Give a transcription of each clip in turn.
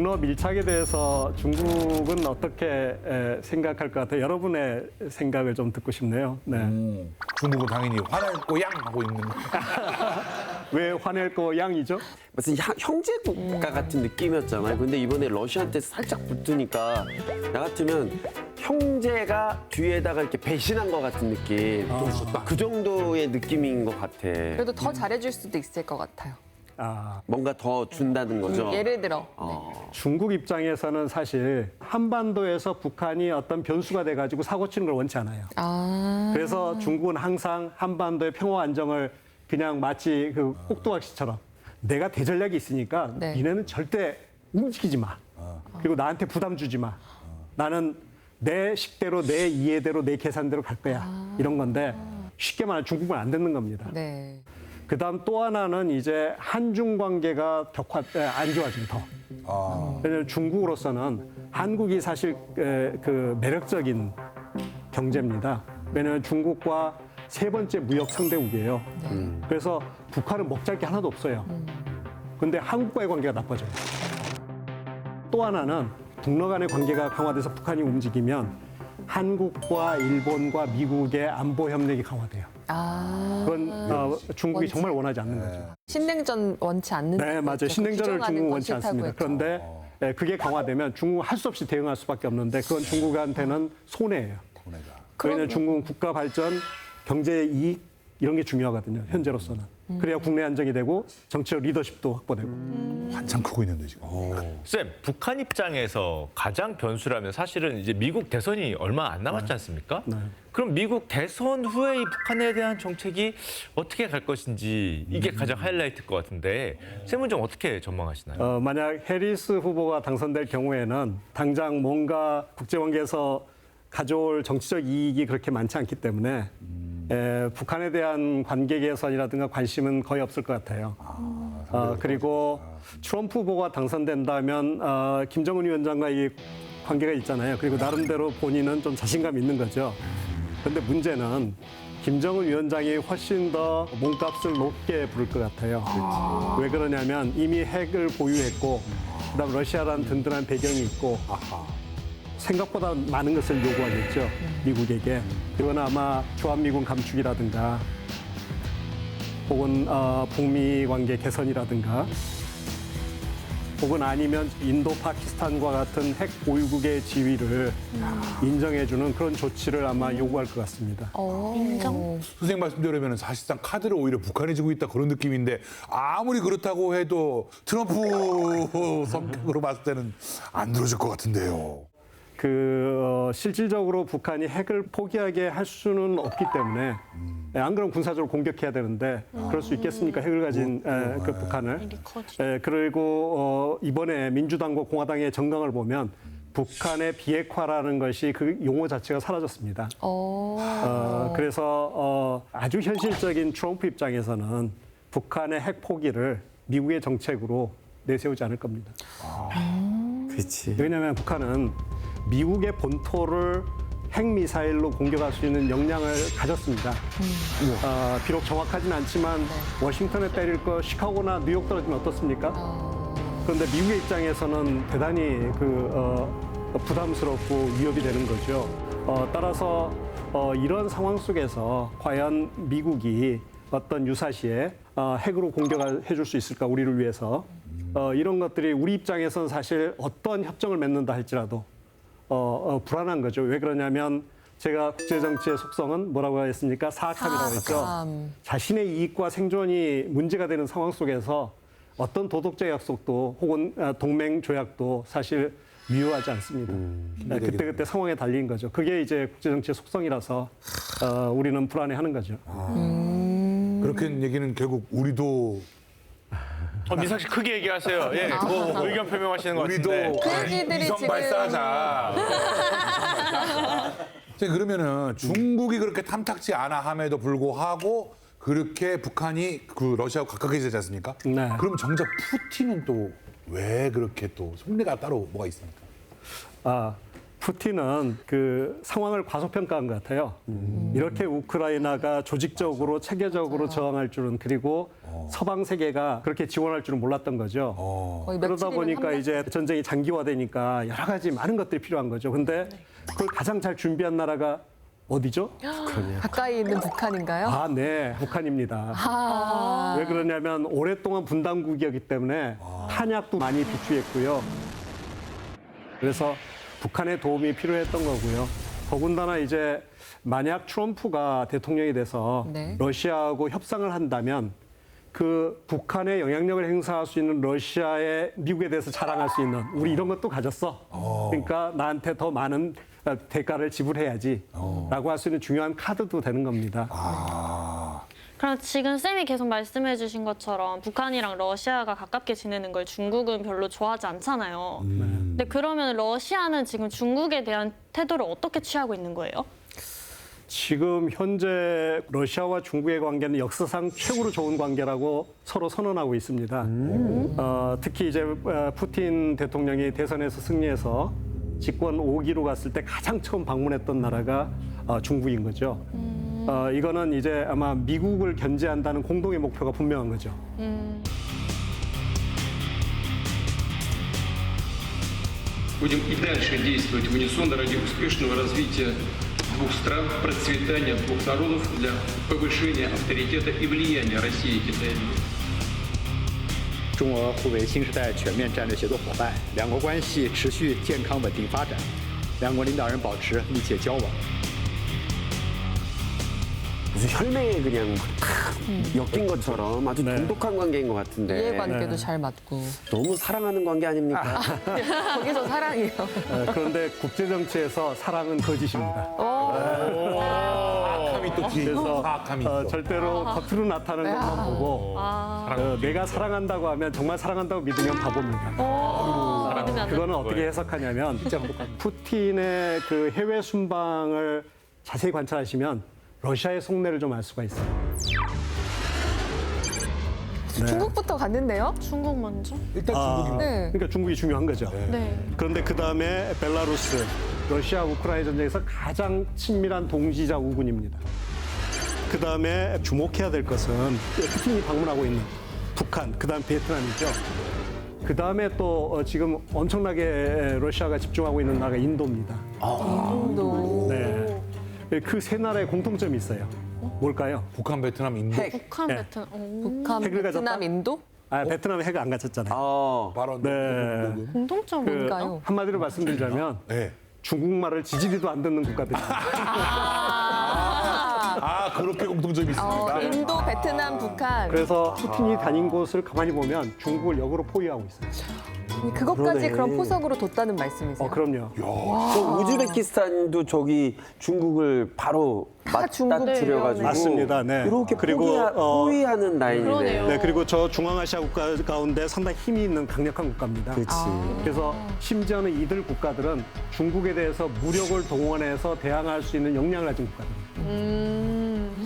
북러 밀착에 대해서 중국은 어떻게 생각할 것 같아요? 여러분의 생각을 좀 듣고 싶네요. 네. 중국은 당연히 화낼 거양 하고 있는. 왜 화낼 거 양이죠? 무슨 형제 국가 같은 느낌이었잖아요. 근데 이번에 러시아한테 살짝 붙으니까 나 같으면 형제가 뒤에다가 이렇게 배신한 것 같은 느낌. 그 정도의 느낌인 것 같아. 그래도 더 잘해줄 수도 있을 것 같아요. 뭔가 더 준다는 거죠. 예를 들어. 중국 입장에서는 사실 한반도에서 북한이 어떤 변수가 돼가지고 사고 치는 걸 원치 않아요. 그래서 중국은 항상 한반도의 평화 안정을 그냥 마치 그 꼭두각시처럼 내가 대전략이 있으니까 네. 니네는 절대 움직이지 마. 그리고 나한테 부담 주지 마. 나는 내 식대로, 내 이해대로, 내 계산대로 갈 거야. 이런 건데 쉽게 말하면 중국은 안 듣는 겁니다. 네. 그다음 또 하나는 이제 한중 관계가 안 좋아지면 더. 왜냐하면 중국으로서는 한국이 사실 그 매력적인 경제입니다. 왜냐하면 중국과 세 번째 무역 상대국이에요. 그래서 북한은 먹잘 게 하나도 없어요. 근데 한국과의 관계가 나빠져요. 또 하나는 북러 간의 관계가 강화돼서 북한이 움직이면 한국과 일본과 미국의 안보 협력이 강화돼요. 그건 중국이 정말 원하지 않는 거죠. 신냉전 원치 않는. 네, 맞아요. 신냉전을 중국은 원치 않습니다. 그런데 그게 강화되면 중국은 할 수 없이 대응할 수밖에 없는데 그건 중국한테는 손해예요. 왜냐하면 중국은 국가 발전, 경제 이익 이런 게 중요하거든요. 현재로서는. 그래야 국내 안정이 되고 정치적 리더십도 확보되고. 한참 크고 있는데 지금. 쌤, 북한 입장에서 가장 변수라면 사실은 이제 미국 대선이 얼마 안 남았지 않습니까? 네. 그럼 미국 대선 후에 이 북한에 대한 정책이 어떻게 갈 것인지 이게 가장 하이라이트일 것 같은데 쌤은 좀 어떻게 전망하시나요? 만약 해리스 후보가 당선될 경우에는 당장 뭔가 국제관계에서 가져올 정치적 이익이 그렇게 많지 않기 때문에 북한에 대한 관계 개선이라든가 관심은 거의 없을 것 같아요. 그리고 트럼프 후보가 당선된다면 김정은 위원장과 이 관계가 있잖아요. 그리고 나름대로 본인은 좀 자신감 있는 거죠. 그런데 문제는 김정은 위원장이 훨씬 더 몸값을 높게 부를 것 같아요. 왜 그러냐면 이미 핵을 보유했고 그다음 러시아라는 든든한 배경이 있고 생각보다 많은 것을 요구하겠죠. 미국에게. 이건 아마 주한미군 감축이라든가 혹은 북미 관계 개선이라든가 혹은 아니면 인도 파키스탄과 같은 핵 보유국의 지위를 인정해주는 그런 조치를 아마 요구할 것 같습니다. 인정? 선생님 말씀대로면 사실상 카드를 오히려 북한이 지고 있다 그런 느낌인데 아무리 그렇다고 해도 트럼프 성격으로 봤을 때는 안 들어줄 것 같은데요. 실질적으로 북한이 핵을 포기하게 할 수는 없기 때문에 안 그러면 군사적으로 공격해야 되는데 그럴 수 있겠습니까? 핵을 가진 그 북한을. 그리고 이번에 민주당과 공화당의 정강을 보면 북한의 비핵화라는 것이 그 용어 자체가 사라졌습니다. 그래서 아주 현실적인 트럼프 입장에서는 북한의 핵 포기를 미국의 정책으로 내세우지 않을 겁니다. 그렇지. 왜냐하면 북한은 미국의 본토를 핵미사일로 공격할 수 있는 역량을 가졌습니다. 비록 정확하진 않지만 워싱턴에 때릴 거 시카고나 뉴욕 떨어지면 어떻습니까? 그런데 미국의 입장에서는 대단히 부담스럽고 위협이 되는 거죠. 따라서 이런 상황 속에서 과연 미국이 어떤 유사시에 핵으로 공격해 줄 수 있을까, 우리를 위해서. 이런 것들이 우리 입장에서는 사실 어떤 협정을 맺는다 할지라도 불안한 거죠. 왜 그러냐면 제가 국제정치의 속성은 뭐라고 했습니까? 사악함이라고 했죠. 자신의 이익과 생존이 문제가 되는 상황 속에서 어떤 도덕적 약속도 혹은 동맹 조약도 사실 유효하지 않습니다. 그때 상황에 달린 거죠. 그게 이제 국제정치의 속성이라서 우리는 불안해하는 거죠. 그렇게 얘기는 결국 우리도 민석 씨 크게 얘기하세요. 예, 의견 표명하시는 것 같은데. 우리도 그 얘기들이 위성 지금- 발사하자. 그러면은 중국이 그렇게 탐탁지 않아 함에도 불구하고 그렇게 북한이 그 러시아하고 가까워지지 않습니까? 네. 그럼 정작 푸틴은 또 왜 그렇게 또 속내가 따로 뭐가 있습니까? 푸틴은 그 상황을 과소평가한 것 같아요. 이렇게 우크라이나가 조직적으로 체계적으로 저항할 줄은, 그리고 서방 세계가 그렇게 지원할 줄은 몰랐던 거죠. 거의 그러다 며칠이면 보니까 함락? 이제 전쟁이 장기화되니까 여러 가지 많은 것들이 필요한 거죠. 근데 그걸 가장 잘 준비한 나라가 어디죠? 가까이 있는 북한인가요? 아, 네, 북한입니다. 아. 왜 그러냐면 오랫동안 분단국이었기 때문에 탄약도 많이 비축했고요. 그래서 북한의 도움이 필요했던 거고요. 더군다나 이제 만약 트럼프가 대통령이 돼서 네. 러시아하고 협상을 한다면 그 북한의 영향력을 행사할 수 있는 러시아의 미국에 대해서 자랑할 수 있는, 우리 이런 것도 가졌어. 그러니까 나한테 더 많은 대가를 지불해야지 라고 할 수 있는 중요한 카드도 되는 겁니다. 그럼 지금 쌤이 계속 말씀해 주신 것처럼 북한이랑 러시아가 가깝게 지내는 걸 중국은 별로 좋아하지 않잖아요. 근데 그러면 러시아는 지금 중국에 대한 태도를 어떻게 취하고 있는 거예요? 지금 현재 러시아와 중국의 관계는 역사상 최고로 좋은 관계라고 서로 선언하고 있습니다. 특히 이제 푸틴 대통령이 대선에서 승리해서 집권 5기로 갔을 때 가장 처음 방문했던 나라가 중국인 거죠. 이거는 이제 아마 미국을 견제한다는 공동의 목표가 분명한 거죠. Будем и дальше действовать в унисон ради успешного развития двух стран, процветания двух народов, для повышения авторитета и влияния России и Китая в мире. 中俄互为新时代全面战略协作伙伴，两国关系持续健康稳定发展，两国领导人保持密切交往。 무슨 혈맹에 그냥 탁 엮인 것처럼 아주 네. 돈독한 관계인 것 같은데 이해관계도 잘 맞고. 너무 사랑하는 관계 아닙니까? 거기서 사랑이요. 그런데 국제정치에서 사랑은 거짓입니다. 사악함이 또 뒤에 그래서 사악함이 있어. 절대로 겉으로 나타나는 것만 보고 내가 사랑한다고 하면 정말 사랑한다고 믿으면 바보입니다. 믿으면 안 그거는 어떻게 해석하냐면 푸틴의 그 해외 순방을 자세히 관찰하시면 러시아의 속내를 좀 알 수가 있어요. 중국부터 갔는데요? 중국 먼저? 일단 중국인 네. 그러니까 중국이 중요한 거죠. 네. 그런데 그 다음에 벨라루스, 러시아 우크라이나 전쟁에서 가장 친밀한 동지자 우군입니다. 그 다음에 주목해야 될 것은 푸틴이 방문하고 있는 북한, 그 다음 베트남이죠. 그 다음에 또 지금 엄청나게 러시아가 집중하고 있는 나라가 인도입니다. 인도. 네. 그 세 나라의 공통점이 있어요. 뭘까요? 북한, 베트남, 인도. 핵. 북한, 네. 베트남. 북한, 핵을 베트남, 가졌다? 인도? 베트남에 핵을 안 갖췄잖아요. 발언. 네. 공통점 그 뭔가요? 한마디로 말씀드리자면 네. 중국말을 지지리도 안 듣는 국가들입니다. 아, 그렇게 공통점이 있습니다. 인도, 베트남, 북한. 그래서 푸틴이 다닌 곳을 가만히 보면 중국을 역으로 포위하고 있어요. 그것까지 그러네. 그런 포석으로 뒀다는 말씀이세요? 그럼요. 또 우즈베키스탄도 저기 중국을 바로 중국 맞닥뜨려가지고 맞습니다. 네. 이렇게 그리고, 포위하는 라인이네. 그러네요. 네, 그리고 저 중앙아시아 국가 가운데 상당히 힘이 있는 강력한 국가입니다. 그렇지. 그래서 심지어는 이들 국가들은 중국에 대해서 무력을 동원해서 대항할 수 있는 역량을 가진 국가들입니다.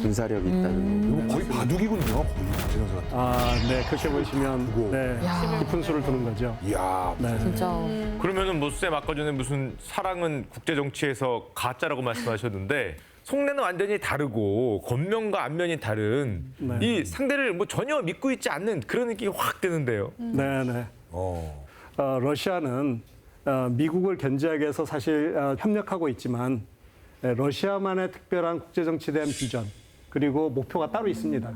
군사력이 있다는 거. 거의 바둑이군요. 거의 제정세 같은. 네, 그렇게 보시면 네, 깊은 수를 두는 거죠. 이야. 네. 진짜. 그러면은 쌤 아까 전에 무슨 사랑은 국제 정치에서 가짜라고 말씀하셨는데 속내는 완전히 다르고 겉면과 앞면이 다른 네. 이 상대를 뭐 전혀 믿고 있지 않는 그런 느낌이 확 드는데요. 네, 네. 러시아는 미국을 견제하기 위해서 사실 협력하고 있지만 러시아만의 특별한 국제정치에 대한 비전 그리고 목표가 따로 있습니다.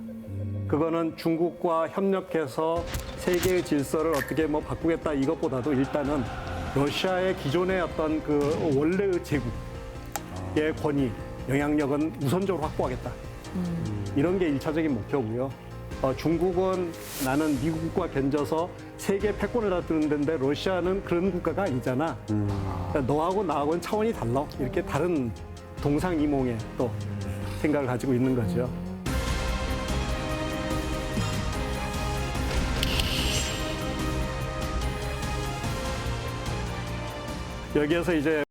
그거는 중국과 협력해서 세계의 질서를 어떻게 뭐 바꾸겠다 이것보다도 일단은 러시아의 기존의 어떤 그 원래의 제국의 권위, 영향력은 우선적으로 확보하겠다. 이런 게 일차적인 목표고요. 중국은 나는 미국과 견져서 세계 패권을 다투는 데인데 러시아는 그런 국가가 아니잖아. 그러니까 너하고 나하고는 차원이 달라. 이렇게 다른 동상이몽의 또 생각을 가지고 있는 거죠. 여기에서 이제